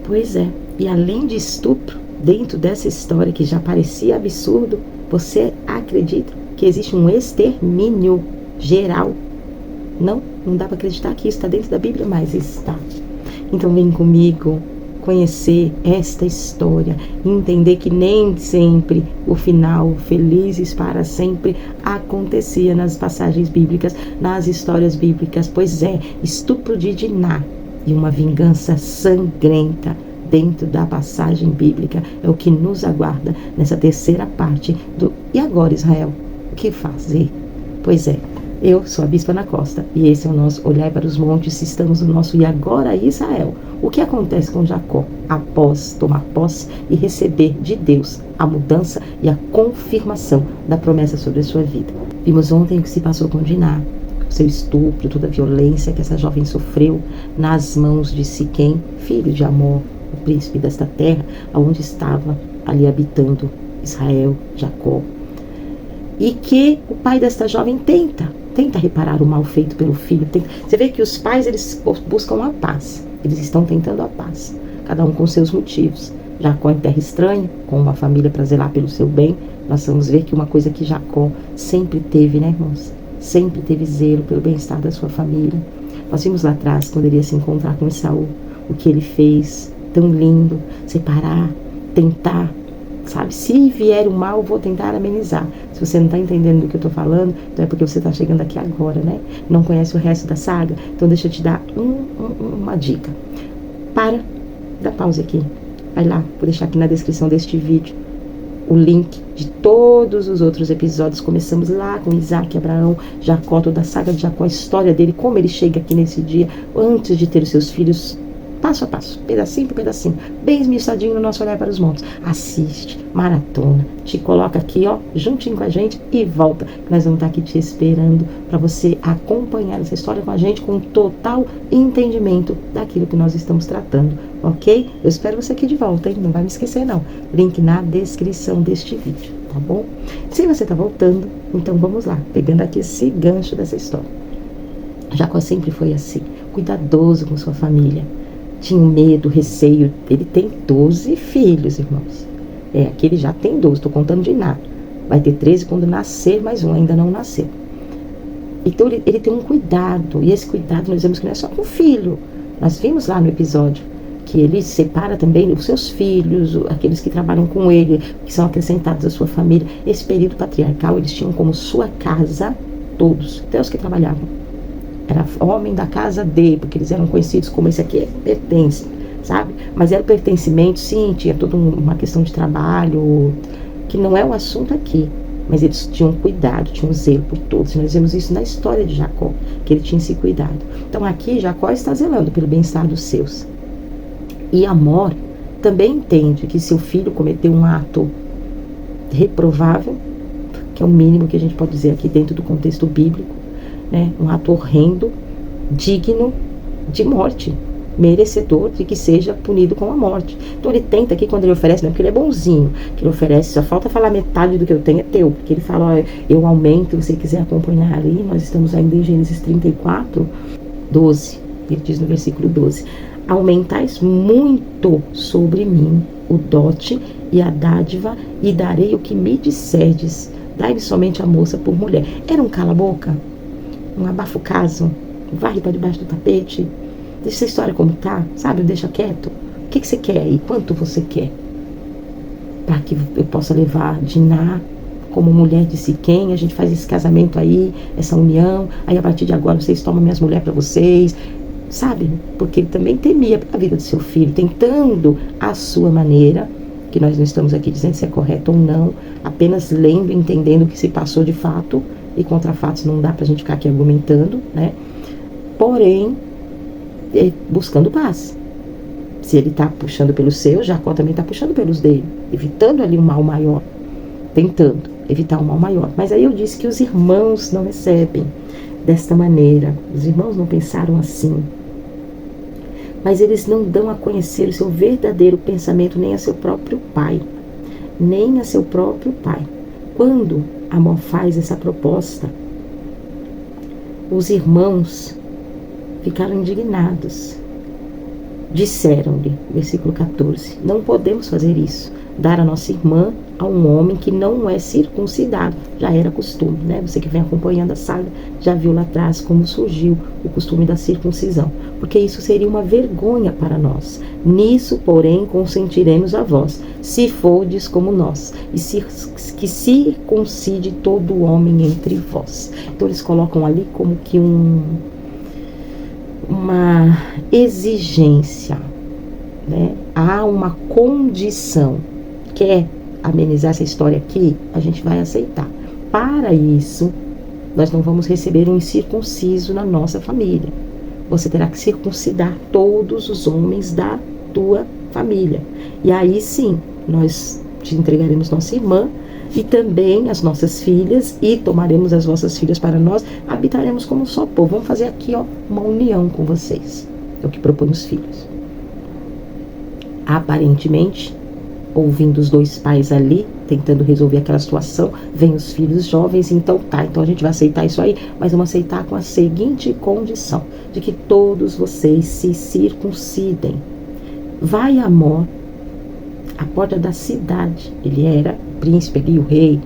Pois é, e além de estupro, dentro dessa história que já parecia absurdo, você acredita que existe um extermínio geral? Não dá para acreditar que isso está dentro da Bíblia, mas está. Então vem comigo conhecer esta história e entender que nem sempre o final, felizes para sempre, acontecia nas passagens bíblicas, nas histórias bíblicas. Pois é, estupro de Diná e uma vingança sangrenta dentro da passagem bíblica é o que nos aguarda nessa terceira parte do E agora, Israel? O que fazer? Pois é, eu sou a Bispa Ana Costa e esse é o nosso Olhar para os Montes. Estamos no nosso E agora, Israel? O que acontece com Jacó após tomar posse e receber de Deus a mudança e a confirmação da promessa sobre a sua vida? Vimos ontem o que se passou com Diná, o seu estupro, toda a violência que essa jovem sofreu nas mãos de Siquém, filho de Amor, o príncipe desta terra, onde estava ali habitando Israel, Jacó. E que o pai desta jovem tenta reparar o mal feito pelo filho. Você vê que os pais, eles buscam a paz. Eles estão tentando a paz, cada um com seus motivos. Jacó em terra estranha, com uma família para zelar pelo seu bem. Nós vamos ver que uma coisa que Jacó sempre teve, né, irmãos? Sempre teve zelo pelo bem-estar da sua família. Nós vimos lá atrás, quando ele ia se encontrar com Esaú, o que ele fez, tão lindo, separar, tentar, sabe? Se vier o mal, vou tentar amenizar. Se você não está entendendo do que eu estou falando, então é porque você está chegando aqui agora, né? Não conhece o resto da saga? Então deixa eu te dar uma dica. Dá pausa aqui. Vai lá, vou deixar aqui na descrição deste vídeo o link de todos os outros episódios. Começamos lá com Isaac, Abraão, Jacó, toda a saga de Jacó, a história dele, como ele chega aqui nesse dia, antes de ter os seus filhos, passo a passo, pedacinho por pedacinho, bem esmiuçadinho no nosso Olhar para os Montes. Assiste, maratona, te coloca aqui, ó, juntinho com a gente e volta. Nós vamos estar aqui te esperando para você acompanhar essa história com a gente com total entendimento daquilo que nós estamos tratando, ok? Eu espero você aqui de volta, hein? Não vai me esquecer não. Link na descrição deste vídeo, tá bom? Se você tá voltando, então vamos lá, pegando aqui esse gancho dessa história. Jacó sempre foi assim, cuidadoso com sua família. Tinha medo, receio. Ele tem 12 filhos, irmãos. Aqui ele já tem 12, estou contando de nada. Vai ter 13 quando nascer, mais um ainda não nasceu. Então ele tem um cuidado, e esse cuidado nós vemos que não é só com o filho. Nós vimos lá no episódio que ele separa também os seus filhos, aqueles que trabalham com ele, que são acrescentados à sua família. Esse período patriarcal, eles tinham como sua casa todos, até os que trabalhavam. Era homem da casa de, porque eles eram conhecidos como esse aqui pertence, sabe? Mas era pertencimento, sim, tinha toda uma questão de trabalho, que não é o assunto aqui. Mas eles tinham cuidado, tinham zelo por todos. Nós vemos isso na história de Jacó, que ele tinha esse cuidado. Então aqui Jacó está zelando pelo bem-estar dos seus. E Amor também entende que seu filho cometeu um ato reprovável, que é o mínimo que a gente pode dizer aqui dentro do contexto bíblico, né? Um ato horrendo, digno de morte, merecedor de que seja punido com a morte. Então ele tenta aqui, quando ele oferece, não é porque ele é bonzinho, que ele oferece, só falta falar metade do que eu tenho é teu, porque ele fala, ó, eu aumento, se você quiser acompanhar ali, nós estamos ainda em Gênesis 34, 12, ele diz no versículo 12, aumentais muito sobre mim o dote e a dádiva, e darei o que me disserdes, dai-me somente a moça por mulher. Era um cala-boca? Um abafa-caso? Varre para debaixo do tapete? Deixa essa história como tá, sabe? Deixa quieto. O que você quer e quanto você quer? Para que eu possa levar Diná como mulher de Siquém, a gente faz esse casamento aí, essa união, aí a partir de agora vocês tomam minhas mulheres para vocês, sabe? Porque ele também temia a vida do seu filho, tentando a sua maneira, que nós não estamos aqui dizendo se é correto ou não, apenas lendo, entendendo o que se passou de fato, e contra fatos não dá pra gente ficar aqui argumentando, né? Porém, buscando paz. Se ele tá puxando pelos seus, Jacó também tá puxando pelos dele, evitando ali um mal maior, tentando evitar um mal maior. Mas aí eu disse que os irmãos não recebem desta maneira, os irmãos não pensaram assim. Mas eles não dão a conhecer o seu verdadeiro pensamento nem a seu próprio pai. Nem a seu próprio pai. Quando Amor faz essa proposta, os irmãos ficaram indignados. Disseram-lhe, versículo 14, não podemos fazer isso, dar a nossa irmã a um homem que não é circuncidado. Já era costume, né? Você que vem acompanhando a saga já viu lá atrás como surgiu o costume da circuncisão, porque isso seria uma vergonha para nós. Nisso, porém, consentiremos a vós, se fordes como nós, e que circuncide todo homem entre vós. Então eles colocam ali como que uma exigência, né? Há uma condição. Quer amenizar essa história aqui? A gente vai aceitar. Para isso, nós não vamos receber um incircunciso na nossa família. Você terá que circuncidar todos os homens da tua família. E aí sim, nós te entregaremos nossa irmã e também as nossas filhas, e tomaremos as vossas filhas para nós, habitaremos como um só povo. Vamos fazer aqui, ó, uma união com vocês. É o que propõe os filhos. Aparentemente, ouvindo os dois pais ali, tentando resolver aquela situação, vem os filhos jovens, então a gente vai aceitar isso aí, mas vamos aceitar com a seguinte condição, de que todos vocês se circuncidem. Vai Amor à porta da cidade, ele era príncipe ali, o rei,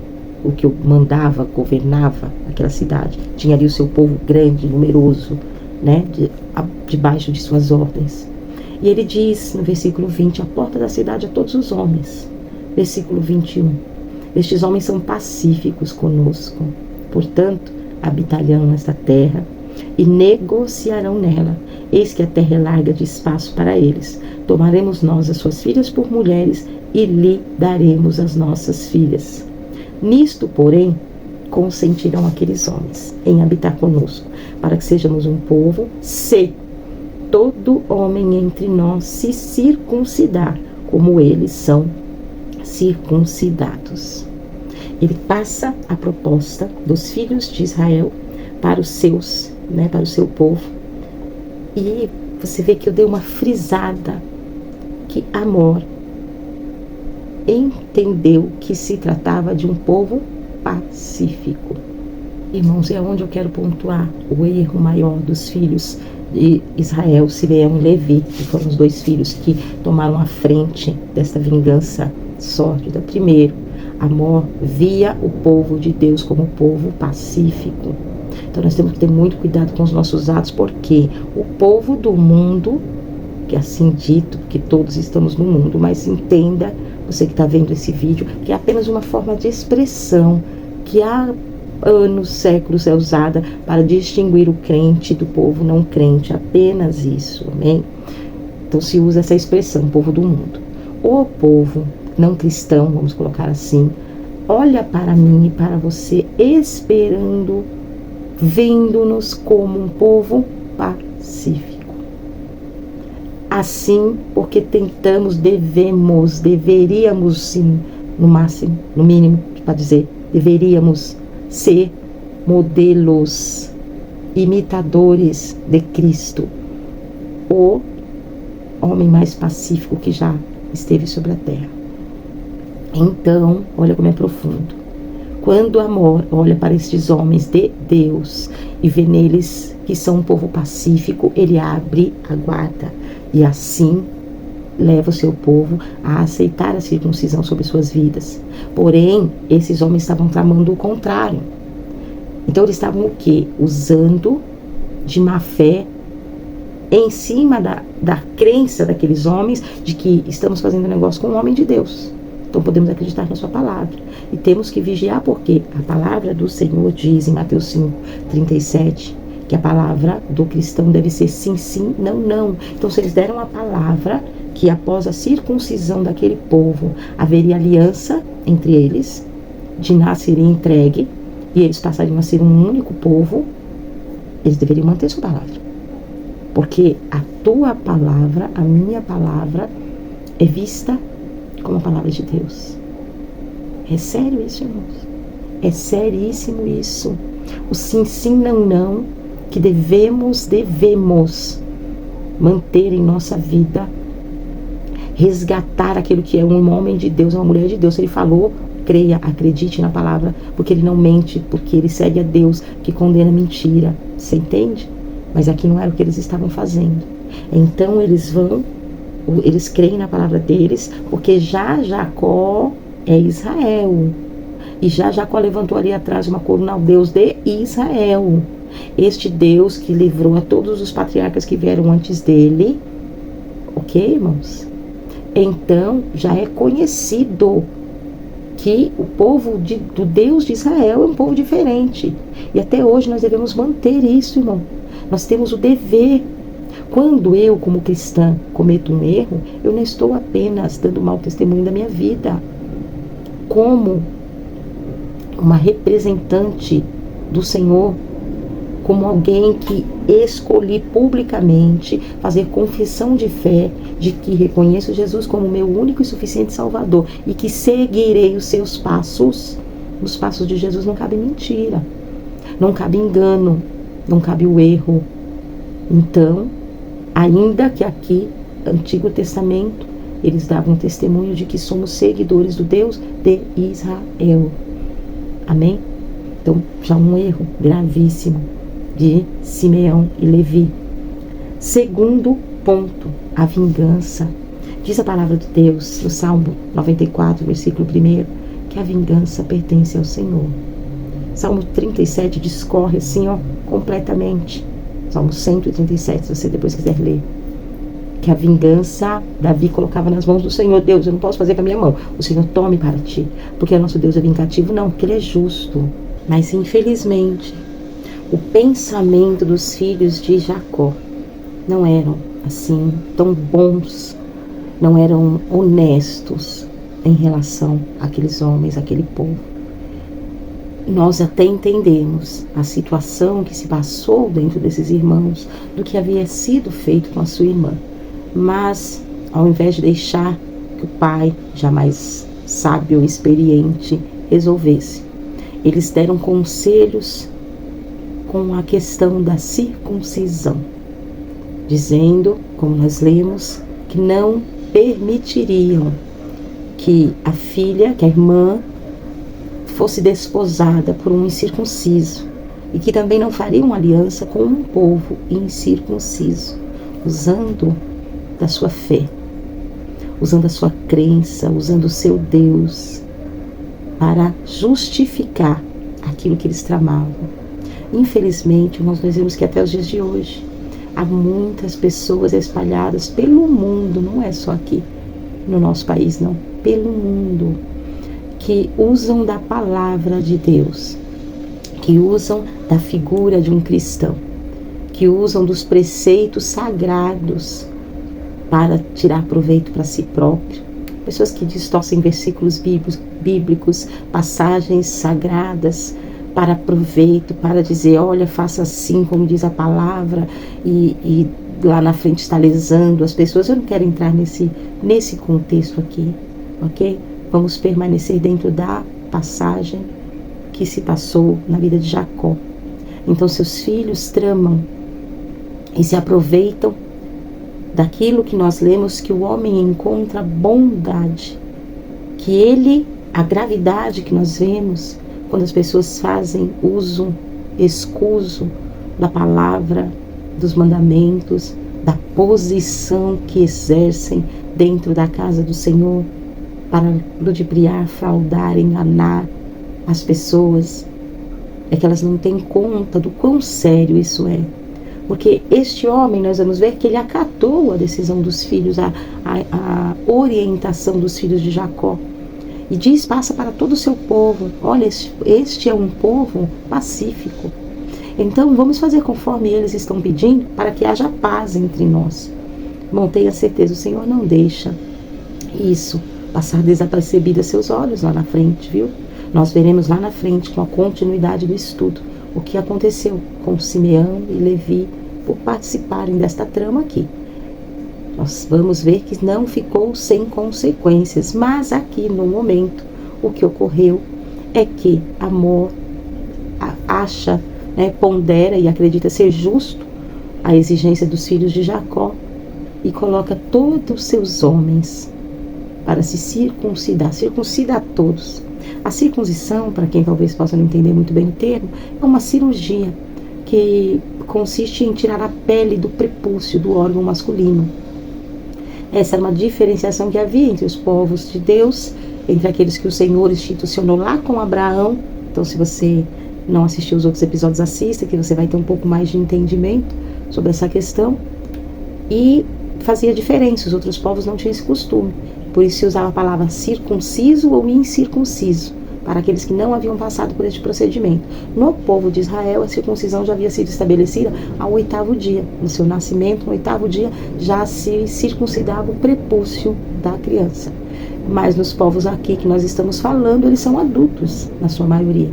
o que mandava, governava aquela cidade, tinha ali o seu povo grande, numeroso, né, debaixo de suas ordens. E ele diz no versículo 20, a porta da cidade a todos os homens. Versículo 21, estes homens são pacíficos conosco, portanto, habitarão nesta terra e negociarão nela. Eis que a terra é larga de espaço para eles. Tomaremos nós as suas filhas por mulheres e lhe daremos as nossas filhas. Nisto, porém, consentirão aqueles homens em habitar conosco, para que sejamos um povo, se todo homem entre nós se circuncidar, como eles são circuncidados. Ele passa a proposta dos filhos de Israel para os seus, né, para o seu povo. E você vê que eu dei uma frisada que Amor entendeu que se tratava de um povo pacífico. Irmãos, é onde eu quero pontuar o erro maior dos filhos de Israel, Simeão e Levi, que foram os dois filhos que tomaram a frente dessa vingança sórdida. Primeiro, Amor via o povo de Deus como um povo pacífico. Então nós temos que ter muito cuidado com os nossos atos, porque o povo do mundo, que é assim dito, que todos estamos no mundo, mas entenda, você que está vendo esse vídeo, que é apenas uma forma de expressão que há anos, séculos é usada para distinguir o crente do povo não crente, apenas isso, amém? Então se usa essa expressão, povo do mundo. O povo não cristão, vamos colocar assim, olha para mim e para você, esperando, vendo-nos como um povo pacífico. Assim, porque tentamos, deveríamos, sim, no máximo, no mínimo, para dizer, deveríamos ser modelos, imitadores de Cristo, o homem mais pacífico que já esteve sobre a terra. Então, olha como é profundo. Quando Amor olha para estes homens de Deus e vê neles que são um povo pacífico, ele abre a guarda e assim leva o seu povo a aceitar a circuncisão sobre suas vidas. Porém, esses homens estavam tramando o contrário. Então eles estavam o quê? Usando de má fé em cima da crença daqueles homens de que estamos fazendo negócio com um homem de Deus. Então podemos acreditar na sua palavra. E temos que vigiar, porque a palavra do Senhor diz em Mateus 5:37 que a palavra do cristão deve ser sim, sim, não, não. Então se eles deram a palavra que após a circuncisão daquele povo haveria aliança entre eles, Diná seria entregue e eles passariam a ser um único povo, eles deveriam manter sua palavra. Porque a tua palavra, a minha palavra, é vista como a palavra de Deus. É sério isso, irmãos? É seríssimo isso. O sim, sim, não, não, que devemos manter em nossa vida, resgatar aquilo que é um homem de Deus, uma mulher de Deus. Ele falou, creia, acredite na palavra, porque ele não mente, porque ele segue a Deus, que condena mentira. Você entende? Mas aqui não era o que eles estavam fazendo. Então eles vão Eles creem na palavra deles, porque já Jacó é Israel. E já Jacó levantou ali atrás uma coluna ao Deus de Israel. Este Deus que livrou a todos os patriarcas que vieram antes dele. Ok, irmãos? Então, já é conhecido que o povo do Deus de Israel é um povo diferente. E até hoje nós devemos manter isso, irmão. Nós temos o dever. Quando eu, como cristã, cometo um erro, eu não estou apenas dando mau testemunho da minha vida. Como uma representante do Senhor, como alguém que escolhi publicamente fazer confissão de fé, de que reconheço Jesus como meu único e suficiente Salvador e que seguirei os seus passos. Nos passos de Jesus não cabe mentira, não cabe engano, não cabe o erro. Então, ainda que aqui, Antigo Testamento, eles davam testemunho de que somos seguidores do Deus de Israel. Amém? Então, já um erro gravíssimo de Simeão e Levi. Segundo ponto, a vingança. Diz a palavra de Deus no Salmo 94, versículo 1, que a vingança pertence ao Senhor. Salmo 37 discorre assim, completamente. Salmo 137, se você depois quiser ler. Que a vingança, Davi colocava nas mãos do Senhor. Deus, eu não posso fazer com a minha mão. O Senhor tome para ti. Porque o nosso Deus é vingativo? Não, porque Ele é justo. Mas, infelizmente, o pensamento dos filhos de Jacó não eram assim tão bons, não eram honestos em relação àqueles homens, àquele povo. Nós até entendemos a situação que se passou dentro desses irmãos, do que havia sido feito com a sua irmã. Mas, ao invés de deixar que o pai, já mais sábio e experiente, resolvesse, eles deram conselhos com a questão da circuncisão, dizendo, como nós lemos, que não permitiriam que a filha, que a irmã, fosse desposada por um incircunciso e que também não fariam aliança com um povo incircunciso, usando da sua fé, usando a sua crença, usando o seu Deus para justificar aquilo que eles tramavam. Infelizmente, nós vemos que até os dias de hoje há muitas pessoas espalhadas pelo mundo, não é só aqui no nosso país, não, pelo mundo, que usam da palavra de Deus, que usam da figura de um cristão, que usam dos preceitos sagrados para tirar proveito para si próprio. Pessoas que distorcem versículos bíblicos, passagens sagradas para proveito, para dizer, olha, faça assim como diz a palavra, e lá na frente está lesando as pessoas. Eu não quero entrar nesse contexto aqui, ok? Vamos permanecer dentro da passagem que se passou na vida de Jacó. Então seus filhos tramam e se aproveitam daquilo que nós lemos, que o homem encontra bondade, que a gravidade que nós vemos quando as pessoas fazem uso escuso da palavra, dos mandamentos, da posição que exercem dentro da casa do Senhor para ludibriar, fraudar, enganar as pessoas, é que elas não têm conta do quão sério isso é. Porque este homem, nós vamos ver que ele acatou a decisão dos filhos, a orientação dos filhos de Jacó. E diz, passa para todo o seu povo, olha, este é um povo pacífico. Então vamos fazer conforme eles estão pedindo, para que haja paz entre nós. Bom, tenha certeza, o Senhor não deixa isso passar desapercebido a seus olhos lá na frente, viu? Nós veremos lá na frente, com a continuidade do estudo, o que aconteceu com Simeão e Levi por participarem desta trama aqui. Nós vamos ver que não ficou sem consequências, mas aqui no momento o que ocorreu é que Amor acha, pondera e acredita ser justo a exigência dos filhos de Jacó e coloca todos os seus homens para se circuncidar, circuncida a todos. A circuncisão, para quem talvez possa não entender muito bem o termo, é uma cirurgia que consiste em tirar a pele do prepúcio do órgão masculino. Essa era uma diferenciação que havia entre os povos de Deus, entre aqueles que o Senhor institucionou lá com Abraão. Então, se você não assistiu os outros episódios, assista, que você vai ter um pouco mais de entendimento sobre essa questão. E fazia diferença, os outros povos não tinham esse costume. Por isso se usava a palavra circunciso ou incircunciso, para aqueles que não haviam passado por este procedimento. No povo de Israel, a circuncisão já havia sido estabelecida ao 8º dia. No seu nascimento, no 8º dia, já se circuncidava o prepúcio da criança. Mas nos povos aqui que nós estamos falando, eles são adultos, na sua maioria.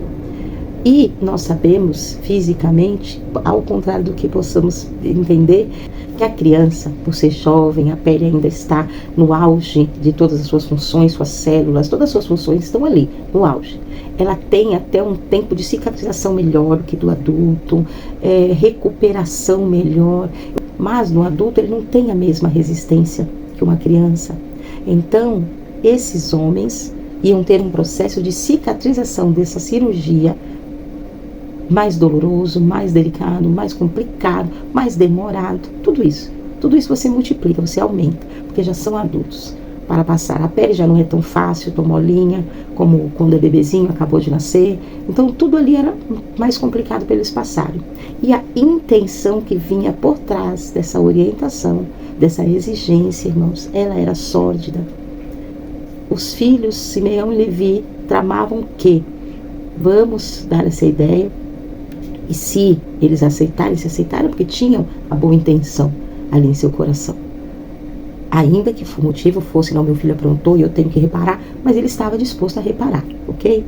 E nós sabemos, fisicamente, ao contrário do que possamos entender, que a criança, por ser jovem, a pele ainda está no auge de todas as suas funções, suas células, todas as suas funções estão ali, no auge. Ela tem até um tempo de cicatrização melhor que do adulto, recuperação melhor, mas no adulto ele não tem a mesma resistência que uma criança. Então, esses homens iam ter um processo de cicatrização dessa cirurgia mais doloroso, mais delicado, mais complicado, mais demorado, tudo isso você multiplica, você aumenta, porque já são adultos. Para passar, a pele já não é tão fácil, tão molinha, como quando é bebezinho, acabou de nascer. Então tudo ali era mais complicado para eles passarem. E a intenção que vinha por trás dessa orientação, dessa exigência, irmãos, ela era sórdida. Os filhos, Simeão e Levi, tramavam que, vamos dar essa ideia, e se eles aceitarem, se aceitaram porque tinham a boa intenção ali em seu coração. Ainda que o motivo fosse, não, meu filho aprontou e eu tenho que reparar, mas ele estava disposto a reparar, ok?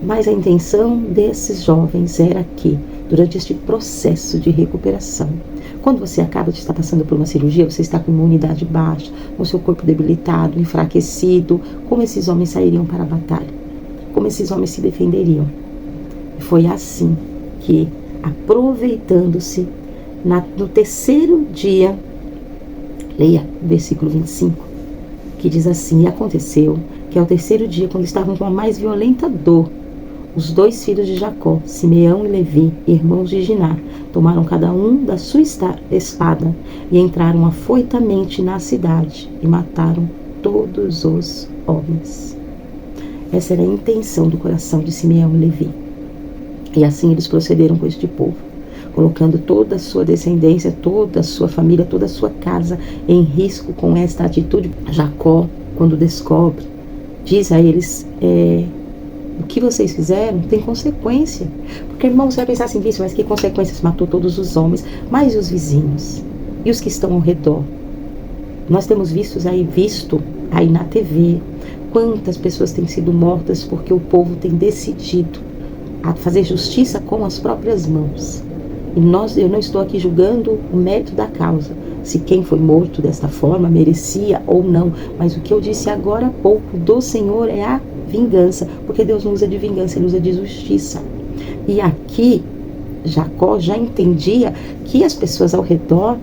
Mas a intenção desses jovens era que, durante este processo de recuperação, quando você acaba de estar passando por uma cirurgia, você está com imunidade baixa, com seu corpo debilitado, enfraquecido, como esses homens sairiam para a batalha? Como esses homens se defenderiam? E foi assim que, aproveitando-se, no 3º dia, leia o versículo 25, que diz assim: e aconteceu que ao 3º dia, quando estavam com a mais violenta dor, os 2 filhos de Jacó, Simeão e Levi, irmãos de Diná, tomaram cada um da sua espada e entraram afoitamente na cidade e mataram todos os homens. Essa era a intenção do coração de Simeão e Levi. E assim eles procederam com este povo, colocando toda a sua descendência, toda a sua família, toda a sua casa em risco com esta atitude. Jacó, quando descobre, diz a eles: o que vocês fizeram tem consequência. Porque, irmão, você vai pensar assim, disso, mas que consequências? Matou todos os homens, mas e os vizinhos? E os que estão ao redor? Nós temos visto aí na TV, quantas pessoas têm sido mortas porque o povo tem decidido a fazer justiça com as próprias mãos. E eu não estou aqui julgando o mérito da causa, se quem foi morto desta forma merecia ou não, mas o que eu disse agora há pouco do Senhor é a vingança, porque Deus não usa de vingança, Ele usa de justiça. E aqui Jacó já entendia que as pessoas ao redor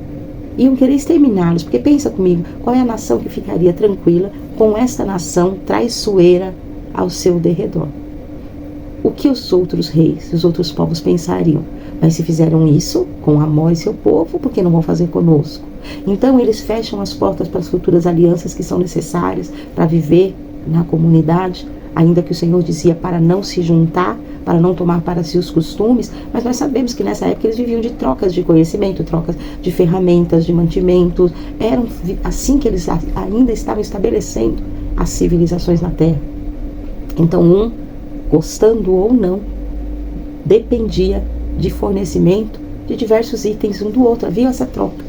iam querer exterminá-los, porque pensa comigo, qual é a nação que ficaria tranquila com esta nação traiçoeira ao seu derredor? O que os outros reis, os outros povos pensariam? Mas se fizeram isso com Amós e seu povo, por que não vão fazer conosco? Então eles fecham as portas para as futuras alianças que são necessárias para viver na comunidade, ainda que o Senhor dizia para não se juntar, para não tomar para si os costumes, mas nós sabemos que nessa época eles viviam de trocas de conhecimento, trocas de ferramentas, de mantimentos. Eram assim que eles ainda estavam estabelecendo as civilizações na Terra. Então gostando ou não, dependia de fornecimento de diversos itens um do outro, havia essa troca.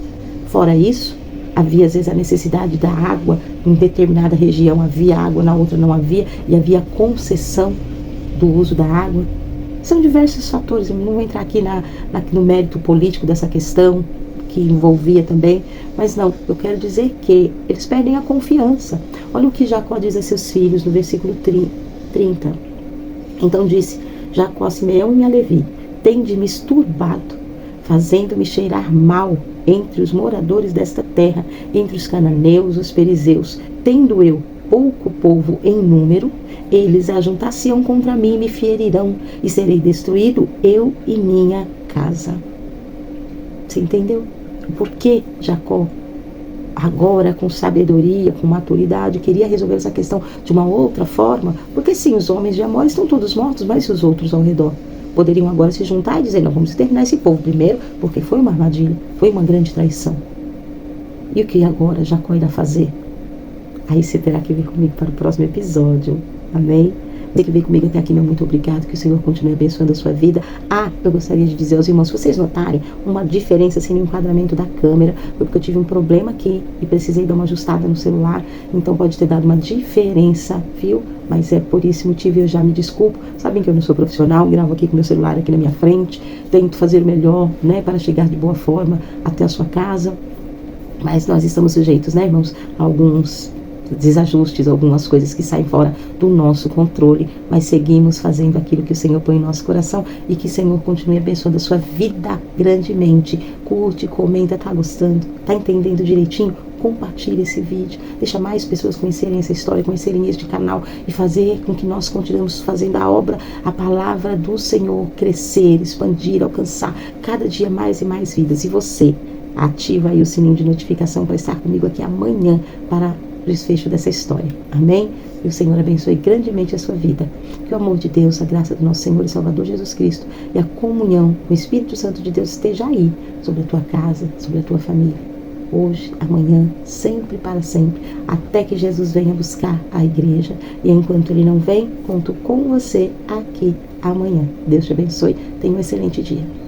Fora isso, havia às vezes a necessidade da água, em determinada região havia água, na outra não havia, e havia concessão do uso da água. São diversos fatores, eu não vou entrar aqui no mérito político dessa questão, que envolvia também, mas não, eu quero dizer que eles perdem a confiança. Olha o que Jacó diz a seus filhos no versículo 30. Então disse Jacó a Simeão e a Levi: tende-me esturbado, fazendo-me cheirar mal entre os moradores desta terra, entre os cananeus, os perizeus. Tendo eu pouco povo em número, eles ajuntar-se-ão contra mim e me ferirão, e serei destruído, eu e minha casa. Você entendeu? Por que Jacó agora com sabedoria, com maturidade, queria resolver essa questão de uma outra forma, porque sim, os homens de Amor estão todos mortos, mas e os outros ao redor? Poderiam agora se juntar e dizer, não, vamos exterminar esse povo primeiro, porque foi uma armadilha, foi uma grande traição. E o que agora Jacó irá fazer? Aí você terá que vir comigo para o próximo episódio. Amém? Você que veio comigo até aqui, meu muito obrigado. Que o Senhor continue abençoando a sua vida. Eu gostaria de dizer aos irmãos, se vocês notarem uma diferença assim, no enquadramento da câmera, foi porque eu tive um problema aqui e precisei dar uma ajustada no celular. Então pode ter dado uma diferença, viu? Mas é por esse motivo eu já me desculpo. Sabem que eu não sou profissional, gravo aqui com meu celular aqui na minha frente. Tento fazer o melhor, né, para chegar de boa forma até a sua casa. Mas nós estamos sujeitos, né, irmãos, a alguns desajustes, algumas coisas que saem fora do nosso controle, mas seguimos fazendo aquilo que o Senhor põe em nosso coração e que o Senhor continue abençoando a sua vida grandemente. Curte, comenta, tá gostando, tá entendendo direitinho? Compartilhe esse vídeo, deixa mais pessoas conhecerem essa história, conhecerem este canal e fazer com que nós continuemos fazendo a obra, a palavra do Senhor crescer, expandir, alcançar cada dia mais e mais vidas. E você, ativa aí o sininho de notificação para estar comigo aqui amanhã para o desfecho dessa história. Amém? E o Senhor abençoe grandemente a sua vida. Que o amor de Deus, a graça do nosso Senhor e Salvador Jesus Cristo e a comunhão com o Espírito Santo de Deus esteja aí sobre a tua casa, sobre a tua família. Hoje, amanhã, sempre para sempre, até que Jesus venha buscar a igreja. E enquanto Ele não vem, conto com você aqui amanhã. Deus te abençoe. Tenha um excelente dia.